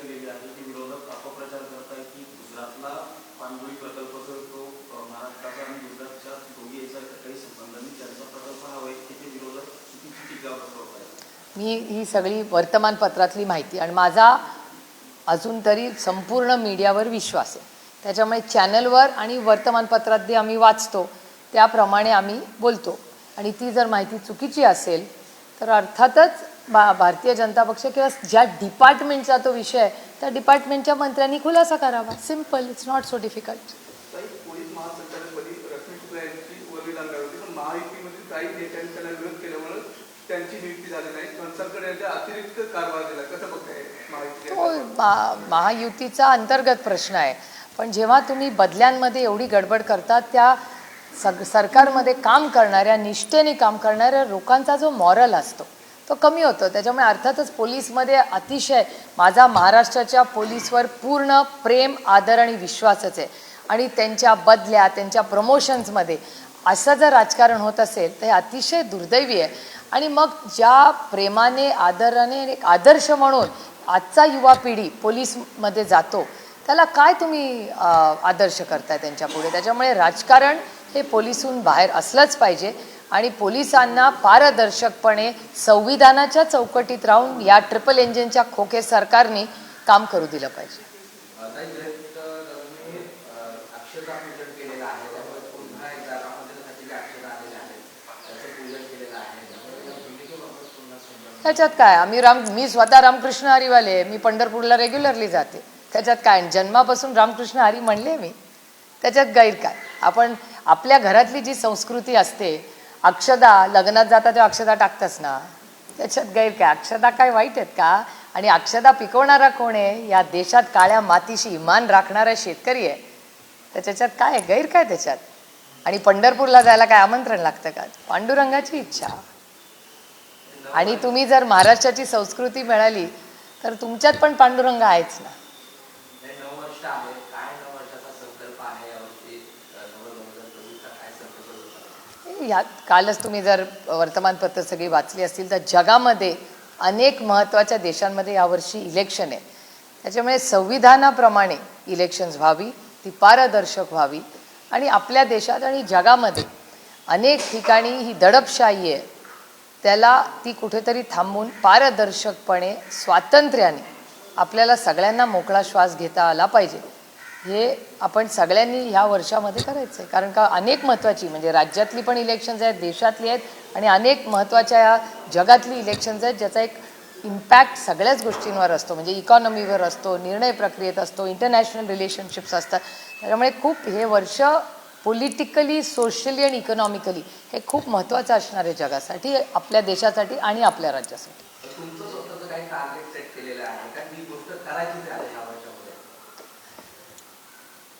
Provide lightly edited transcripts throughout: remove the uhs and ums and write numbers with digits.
गेलेली आहे की विरोधक अपप्रचार करत आहेत की गुजरातला पाणबुडी प्रकल्प जो तो महाराष्ट्राचा आणि गुजरातच्या दोघी याचा काही संबंध नाही, त्यांचा प्रकल्प हा आहे की ते विरोधक चुकीची टीका करत आहेत. मी ही सगळी वर्तमानपत्रातली माहिती आणि माझा अजून तरी संपूर्ण मीडियावर विश्वास आहे, त्याच्यामुळे चॅनलवर आणि वर्तमानपत्रात जे आम्ही वाचतो त्याप्रमाणे आम्ही बोलतो आणि ती जर माहिती चुकीची असेल तर अर्थातच भारतीय जनता पक्ष किंवा ज्या डिपार्टमेंटचा तो विषय आहे त्या डिपार्टमेंटच्या मंत्र्यांनी खुलासा करावा. Simple, it's not so difficult. Police महासंचालकपदी रश्मी शुक्ला यांची वर्णी लागणार होती, पण महायुतीमधील काही नेत्यांनी त्याला विरोध केल्यामुळे त्यांची नियुक्ती झाली नाही. कन्सल्टंट यांच्या अतिरिक्त कारभार दिला. कसं बघताय महायुती? तो महायुतीचा अंतर्गत प्रश्न आहे, पण जेव्हा तुम्ही बदल्यांमध्ये एवढी गडबड करतात त्या सरकारमध्ये काम करणाऱ्या निष्ठेने काम करणाऱ्या लोकांचा जो मॉरल असतो तो कमी होतो. त्याच्यामुळे अर्थातच पोलीसमध्ये अतिशय माझा महाराष्ट्राच्या पोलीसवर पूर्ण प्रेम, आदर आणि विश्वासच आहे आणि त्यांच्या बदल्या, त्यांच्या प्रमोशन्समध्ये असं जर राजकारण होत असेल तर हे अतिशय दुर्दैवी आहे. आणि मग ज्या प्रेमाने, आदराने एक आदर्श म्हणून आजचा युवा पिढी पोलीसमध्ये जातो त्याला काय तुम्ही आदर्श करताय त्यांच्या पुढे? त्याच्यामुळे राजकारण हे पोलिसून बाहेर असलंच पाहिजे आणि पोलिसांना पारदर्शकपणे संविधानाच्या चौकटीत राहून या ट्रिपल इंजिनच्या खोके सरकारने काम करू दिलं पाहिजे. त्याच्यात काय, मी स्वतः रामकृष्ण हरीवाले, मी पंढरपूरला रेग्युलरली जाते, त्याच्यात काय जन्मापासून रामकृष्ण हरी म्हणले मी, त्याच्यात गैर काय? आपण आपल्या घरातली जी संस्कृती असते, अक्षदा लग्नात जाता तेव्हा अक्षदा टाकताच ना, त्याच्यात गैर काय? अक्षदा काय वाईट आहेत का? आणि अक्षदा पिकवणारा कोण आहे? या देशात काळ्या मातीशी इमान राखणारा शेतकरी आहे, त्याच्यात काय गैर काय त्याच्यात? आणि पंढरपूरला जायला काय आमंत्रण लागतं का? पांडुरंगाची इच्छा. आणि तुम्ही जर महाराष्ट्राची संस्कृती मिळाली तर तुमच्यात पण पांडुरंग आहेच ना. कालच तुम्ही जर वर्तमानपत्र सगळी वाचली असतील तर जगामध्ये अनेक महत्त्वाच्या देशांमध्ये यावर्षी इलेक्शन आहे, त्याच्यामुळे संविधानाप्रमाणे इलेक्शन्स व्हावी, ती पारदर्शक व्हावी. आणि आपल्या देशात आणि जगामध्ये अनेक ठिकाणी ही दडपशाही आहे, त्याला ती कुठेतरी थांबवून पारदर्शकपणे स्वातंत्र्याने आपल्याला सगळ्यांना मोकळा श्वास घेता आला पाहिजे. हे आपण सगळ्यांनी ह्या वर्षामध्ये करायचं आहे, कारण का अनेक महत्त्वाची म्हणजे राज्यातली पण इलेक्शन्स आहेत, देशातली आहेत आणि अनेक महत्त्वाच्या या जगातली इलेक्शन्स आहेत ज्याचा एक इम्पॅक्ट सगळ्याच गोष्टींवर असतो, म्हणजे इकॉनॉमीवर असतो, निर्णय प्रक्रियेत असतो, इंटरनॅशनल रिलेशनशिप्स असतात. त्याच्यामुळे खूप हे वर्ष पॉलिटिकली, सोशली आणि इकॉनॉमिकली हे खूप महत्त्वाचं असणार आहे जगासाठी, आपल्या देशासाठी आणि आपल्या राज्यासाठी.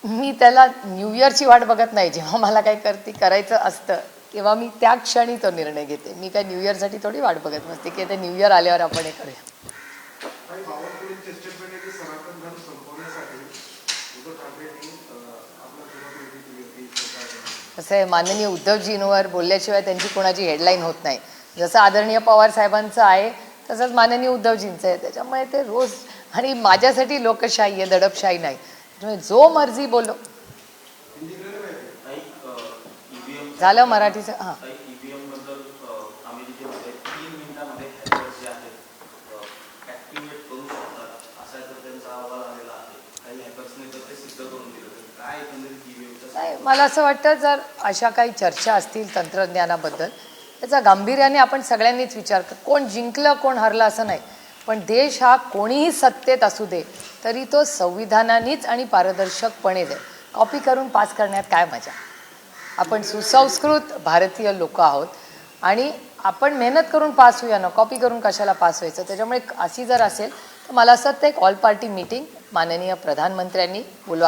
मी त्याला न्यू इयरची वाट बघत नाही. जेव्हा मला काही करायचं असतं तेव्हा मी त्या क्षणी तो निर्णय घेते. मी काय न्यू इयरसाठी थोडी वाट बघत नसते की ते न्यू इयर आल्यावर आपण हे करूया. कसं आहे, माननीय उद्धवजींवर बोलल्याशिवाय त्यांची कोणाची हेडलाईन होत नाही. जसं आदरणीय पवार साहेबांचं आहे तसंच माननीय उद्धवजींचं आहे, त्याच्यामुळे ते रोज. आणि माझ्यासाठी लोकशाही आहे, दडपशाही नाही. जो मर्जी बोलो. झालं मराठीचं. हां, नाही, मला असं वाटतं जर अशा काही चर्चा असतील तंत्रज्ञानाबद्दल त्याचा गांभीर्याने आपण सगळ्यांनीच विचार कर. कोण जिंकलं कोण हरलं असं नाही, पण देश हा कोणीही सत्तेत असू दे तरी तो संविधानानेच आणि पारदर्शकपणे जाईल. कॉपी करून पास करण्यात काय मजा? आपण सुसंस्कृत भारतीय लोक आहोत आणि आपण मेहनत करून पास होऊया ना, कॉपी करून कशाला पास व्हायचं? त्याच्यामुळे अशी जर असेल तर मला असं वाटतं एक ऑल पार्टी मीटिंग माननीय प्रधानमंत्र्यांनी बोलवा.